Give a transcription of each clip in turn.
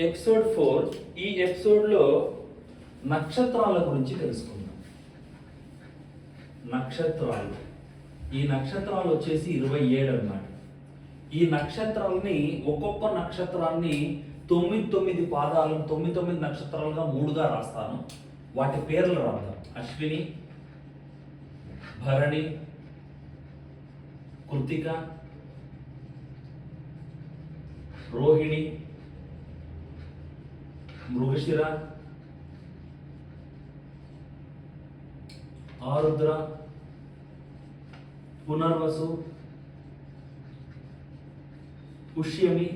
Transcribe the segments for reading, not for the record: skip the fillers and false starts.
Episode 4. ఈ ఎపిసోడ్లో నక్షత్రాల గురించి తెలుసుకుందాం. నక్షత్రాలు, ఈ నక్షత్రాలు వచ్చేసి 27 అన్నమాట. ఈ నక్షత్రాలని ఒక్కొక్క నక్షత్రాన్ని 9 పాదాలు 9 నక్షత్రాలుగా 3గా రాస్తాను. వాటి పేర్లు రాద్దాం. అశ్విని, భరణి, కృతిక, రోహిణి, మృగశిర, ఆరుద్ర, పునర్వసు, పుష్యమి,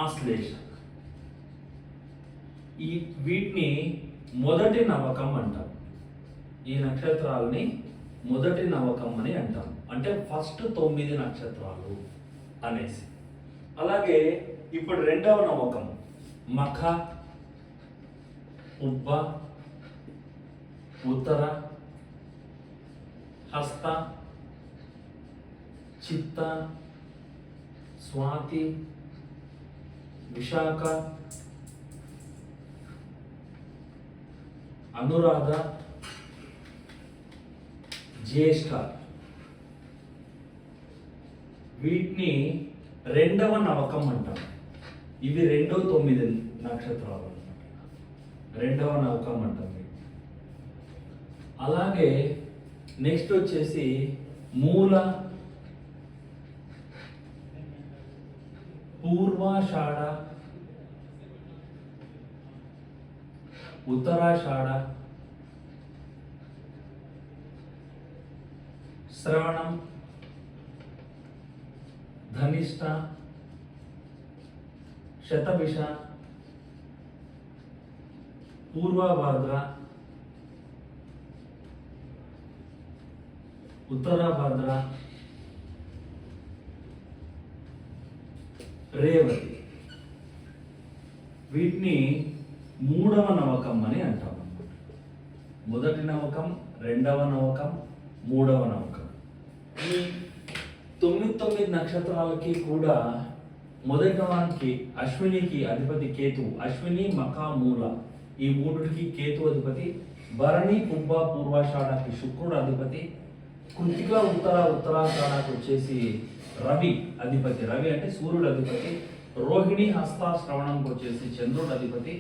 ఆశ్లేష. వీటిని మొదటి నవకం అంటాం. ఈ నక్షత్రాలని మొదటి నవకం అని అంటాం. అంటే ఫస్ట్ 9 నక్షత్రాలు అనేసి. అలాగే ఇప్పుడు రెండవ నవకం మఖ, ఉబ్బ, ఉత్తర, హస్త, చిత్త, స్వాతి, విశాఖ, అనురాధ, జ్యేష్ఠ. వీటిని రెండవ నవకం అంటాం. ఇవి 9 నక్షత్రాలు అన్నమాట. రెండవ నవకం అంటాం. అలాగే నెక్స్ట్ వచ్చేసి మూల, పూర్వాషాఢ, ఉత్తరాషాఢ, శ్రవణం, ధనిష్ట, శతభిష, పూర్వభాద్ర, ఉత్తరాభాద్ర, రేవతి. వీటిని మూడవ నవకం అని అంటాం అన్నమాట. మొదటి నవకం, రెండవ నవకం, మూడవ నవకం. ఈ 9 నక్షత్రాలకి కూడా మొదటి వానికి అశ్వినికి అధిపతి కేతు. అశ్విని, మఖ, మూల ఈ మూడుకి కేతు అధిపతి. భరణి, పుబ్బ, పూర్వాషాఢకి శుక్రుడు అధిపతి. కృతిక, ఉత్తరాషాఢకి వచ్చేసి రవి అధిపతి. రవి అంటే సూర్యుడు అధిపతి. రోహిణి, హస్త, శ్రవణంకి వచ్చేసి చంద్రుడు అధిపతి.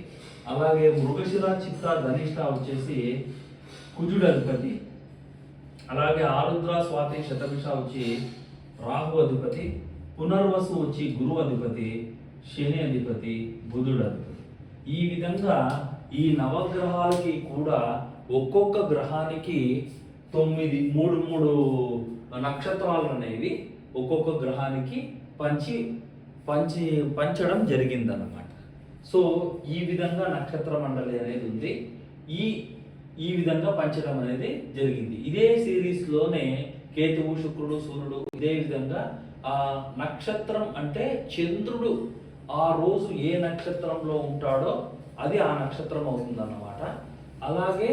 అలాగే మృగశిర, చిత్త, ధనిష్ట వచ్చేసి కుజుడు అధిపతి. అలాగే ఆరుద్ర, స్వాతి, శతభిష వచ్చి రాహు అధిపతి. పునర్వసు వచ్చి గురువు అధిపతి. శని అధిపతి, బుధుడు అధిపతి. ఈ విధంగా ఈ నవగ్రహాలకి కూడా ఒక్కొక్క గ్రహానికి 3 నక్షత్రాలు అనేవి ఒక్కొక్క గ్రహానికి పంచడం జరిగిందన్నమాట. సో ఈ విధంగా నక్షత్ర మండలి అనేది ఉంది. ఈ విధంగా పంచడం అనేది జరిగింది. ఇదే సిరీస్లోనే కేతువు, శుక్రుడు, సూర్యుడు ఇదే విధంగా ఆ నక్షత్రం అంటే చంద్రుడు ఆ రోజు ఏ నక్షత్రంలో ఉంటాడో అది ఆ నక్షత్రం అవుతుందన్నమాట. అలాగే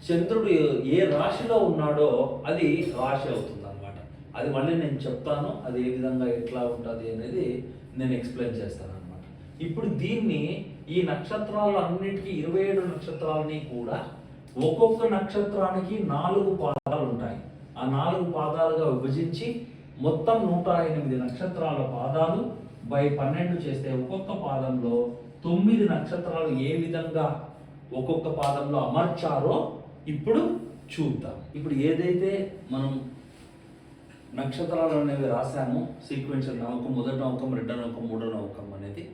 చంద్రుడు ఏ రాశిలో ఉన్నాడో అది రాశి అవుతుందన్నమాట. అది మళ్ళీ నేను చెప్తాను. అది ఏ విధంగా ఎట్లా ఉంటుంది అనేది నేను ఎక్స్ప్లెయిన్ చేస్తాను అనమాట. ఇప్పుడు దీన్ని ఈ నక్షత్రాలు అన్నిటికీ 27 నక్షత్రాలని కూడా ఒక్కొక్క నక్షత్రానికి 4 పాదాలు ఉంటాయి. ఆ 4 పాదాలుగా విభజించి మొత్తం 108 నక్షత్రాల పాదాలు బై 12 చేస్తే ఒక్కొక్క పాదంలో 9 నక్షత్రాలు ఏ విధంగా ఒక్కొక్క పాదంలో అమర్చారో ఇప్పుడు చూద్దాం. ఇప్పుడు ఏదైతే మనం నక్షత్రాలు అనేవి రాశామో సీక్వెన్షియల్ నవకం, మొదటి నవకం, రెండో నవకం, మూడో నవకం అనేది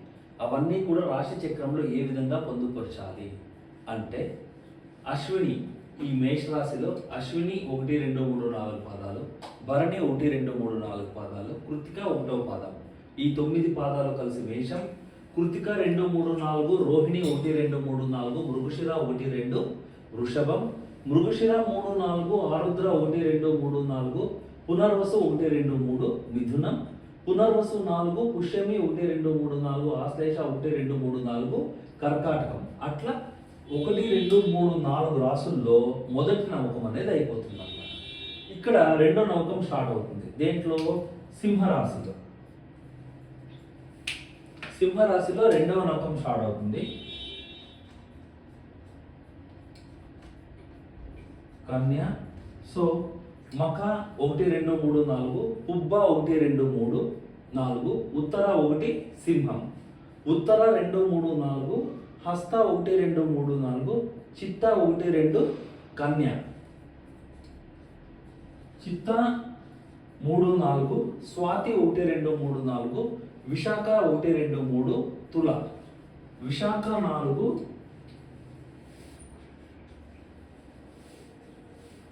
అవన్నీ కూడా రాశి చక్రంలో ఏ విధంగా పొందుపరచాలి అంటే అశ్విని ఈ మేషరాశిలో అశ్విని 1, 2, 3, 4 పాదాలు, భరణి 1, 2, 3, 4 పాదాలు, కృతిక 1వ పాదం. ఈ 9 పాదాలు కలిసి మేషం. కృతిక 2, 3, 4, రోహిణి 1, 2, 3, 4, మృగశిర 1, 2 వృషభం, మృగశిర 3, 4, ఆరుద్ర 1, 2, 3, 4, పునర్వసు 1, 2, 3 మిథునం, పునర్వసు 4, పుష్యమి 1, 2, 3, 4, ఆశ్లేష 1, 2, 3, 4 కర్కాటకం. అట్లా 1, 2, 3, 4 రాసుల్లో మొదటి నమ్మకం అనేది అయిపోతుంది అన్నమాట. ఇక్కడ రెండో నవకం స్టార్ట్ అవుతుంది. దేంట్లో? సింహరాశిలో. సింహరాశిలో రెండవ నవకం స్టార్ట్ అవుతుంది. కన్య. సో మక 1 2 3 4, పుబ్బ 1 2 3 4, ఉత్తర 1 సింహం, ఉత్తర 2 3 4, హస్త 1 2 3 4, చిత్త 1 2 కన్య, చిత్త 3 4, స్వాతి 1 2 3 4, విశాఖ 1 2 3 తుల, విశాఖ 4,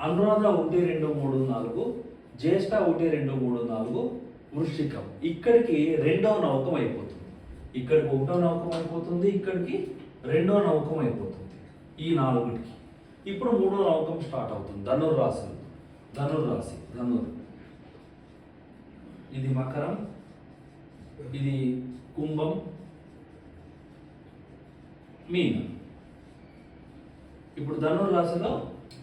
అనురాధ 1 2 3 4, జ్యేష్ఠ 1 2 3 4, వృశ్చికం. ఇక్కడికి రెండవ నవకం అయిపోతుంది. ఇక్కడికి ఒకటో నవకం అయిపోతుంది, ఇక్కడికి రెండో నవకం అయిపోతుంది. ఈ నాలుగుటికి ఇప్పుడు మూడో నవకం స్టార్ట్ అవుతుంది. ధనుర్రాశులు. ధనుర్రాశి. ఇది మకరం, ఇది కుంభం, మీనం. ఇప్పుడు ధనుర్రాశిలో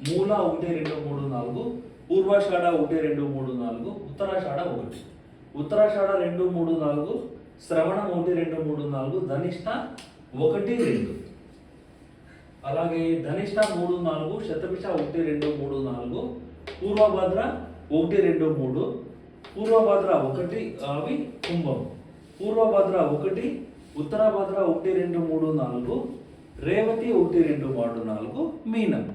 మూల 1 2 3 4, పూర్వాషాఢ 1 2 3 4, ఉత్తరాషాఢ 1, ఉత్తరాషాఢ 2 3 4, శ్రవణం 1 2 3 4, ధనిష్ట 1 2, అలాగే ధనిష్ట 3 4, శతభిష 1 2 3 4, పూర్వభద్ర 1 2 3, పూర్వభద్ర 1 అవి కుంభం, పూర్వభద్ర 1, ఉత్తరభద్ర 1 2 3 4, రేవతి 1 2 3 4 మీనం.